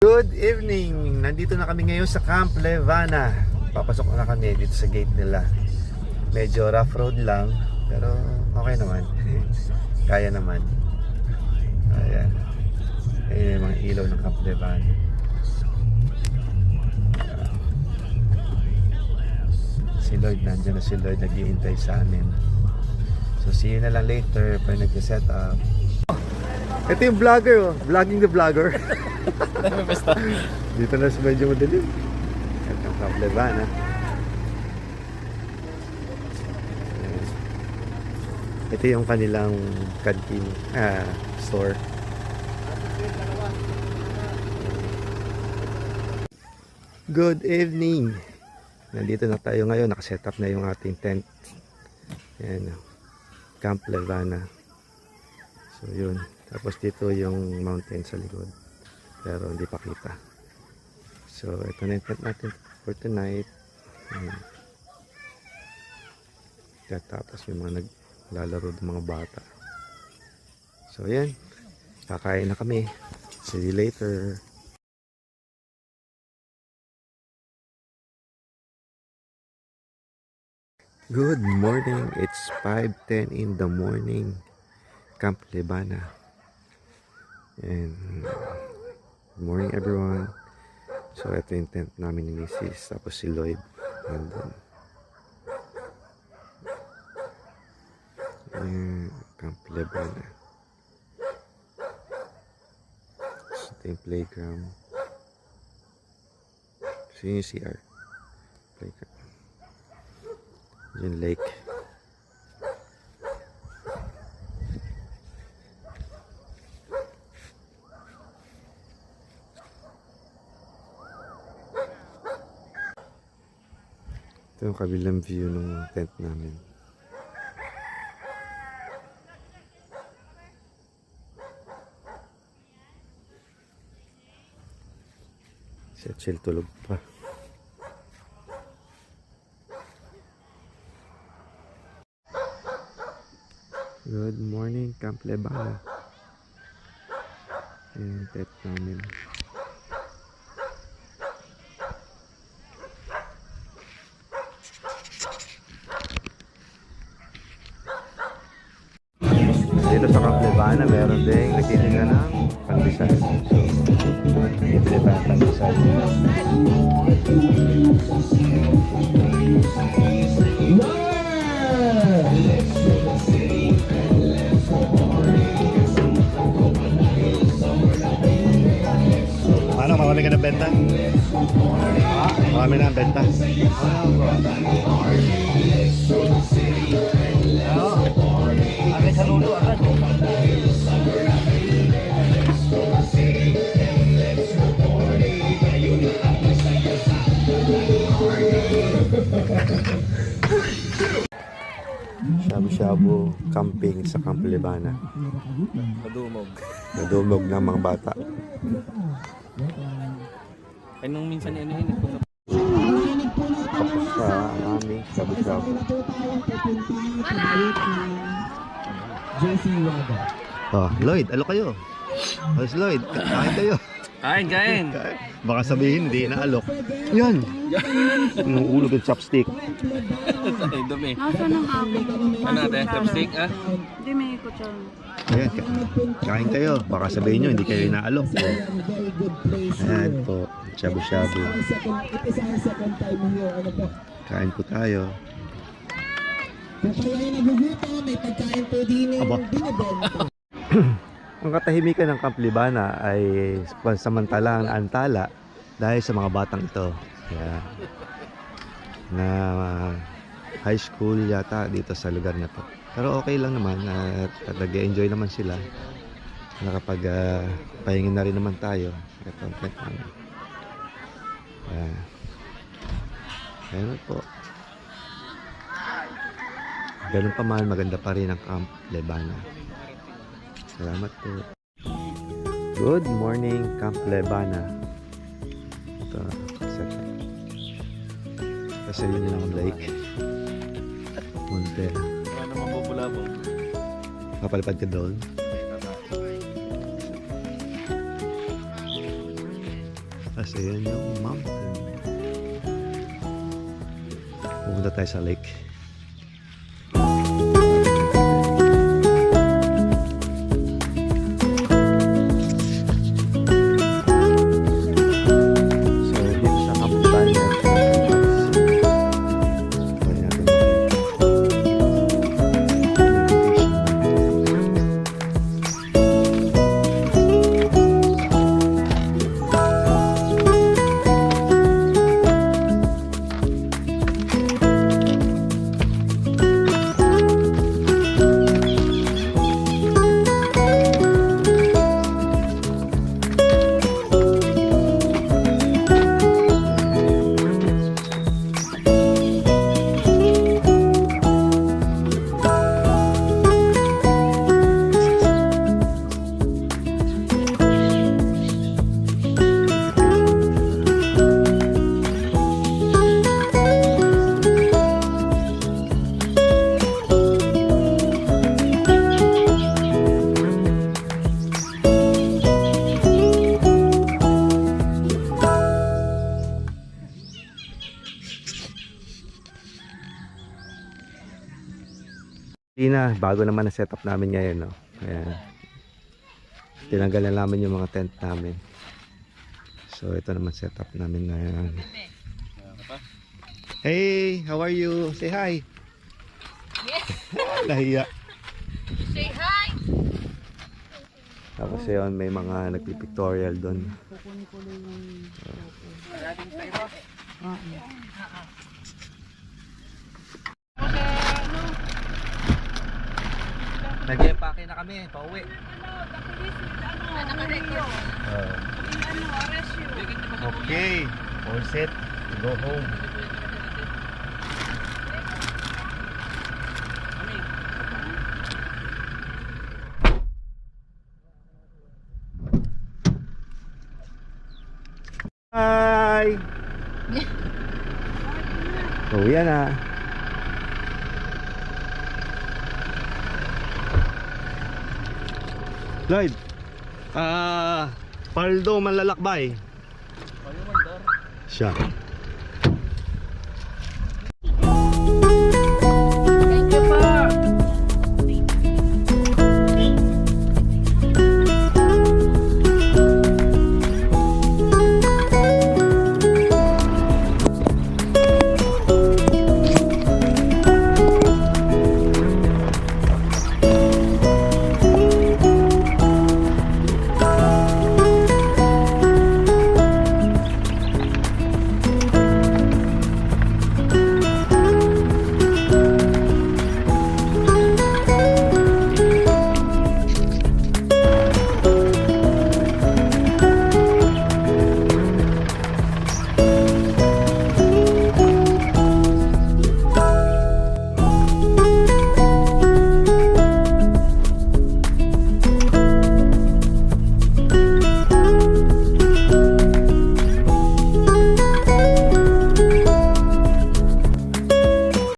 Good evening! Nandito na kami ngayon sa Camp Levana. Papasok na kami dito sa gate nila. Medyo rough road lang, pero okay naman. Kaya naman. Ayan. Ayan yung mga ilaw ng Camp Levana. Si Lloyd, nandiyan na si Lloyd, nag-iintay sa amin. So see you na lang later pag nag-set up. Ito yung vlogger, oh. Vlogging the vlogger. Dito na medyo madilim. Ito ang Camp Levana. Ito yung kanilang canteen, store. Good evening. Nandito na tayo ngayon. Nakaset up na yung ating tent. Ayan, Camp Levana. So yun. Tapos dito yung mountain sa likod. Pero hindi pa kita. So ito na yung tent natin for tonight. Tapos yung mga naglalaro ng mga bata. So yan. Kakain na kami. See you later. Good morning. It's 5:10 in the morning. Camp Levana. And good morning everyone. So ito yung tent namin ni Mrs. Tapos si Lloyd nandun. Camp Levana. So ito yung playground. So yun yung CR playground. Yung lake. Ito yung kabilang view ng tent namin. Si Achille tulog pa. Good morning, Camp Levana. Yung tent namin. Dito sa Camp Levana, meron ding nagtitinda ng pandesal. So, bibili pa ng pandesal. Paano? Marami ka na benta? Marami na ang benta? Agad sa lulo, agad. Shabu-shabu camping sa Camp Levana. Madumog. Nadumog ng mga bata. Ay nung minsan ano yun, Tapos sa aming shabu-shabu. Oh, Lloyd, alo kayo. Oh, Lloyd, kain kayo. Kain. Baka sabihin, hindi inaalok. Yan! Yung ulo ng chopstick. Ay, dumi. Nasa ng akin? Ano natin? Chopstick, ah? Hindi, may kutsara. Ayan, kain kayo. Baka sabihin nyo, hindi kayo inaalok. Ayan po, shabu-shabu. Kain po tayo. Aba. Ang katahimikan ng Camp Levana ay pansamantalang antala dahil sa mga batang ito. Kaya, na high school yata dito sa lugar na to. Pero okay lang naman at nag-enjoy naman sila. Nakapag pahingin na rin naman tayo. Ito ang tent namin. Ayan po. Ganun pa man, maganda pa rin ang Camp Levana. Salamat po. Good morning, Camp Levana. Ito, kasi yun yung lake. Monte. Ano mapupulabog? Papalipad ka doon. Tapos ayan yung mountain. Pupunta tayo sa lake. So, dito sa Kampanya. Pwede natin makita. Hindi na, bago naman ang setup namin ngayon, no? Ayan. Tinanggal na namin yung mga tent namin. So, ito naman setup namin ngayon. Hey, how are you? Say hi. Nahiya. Say hi! Tapos yun, may mga nagpipictorial doon. Kukunin ko lang yung... Nag-empake na kami, pauwi. Okay, all set to go home. Hi! Oh, yan ah. Lloyd, Paldo Manlalakbay. Siya.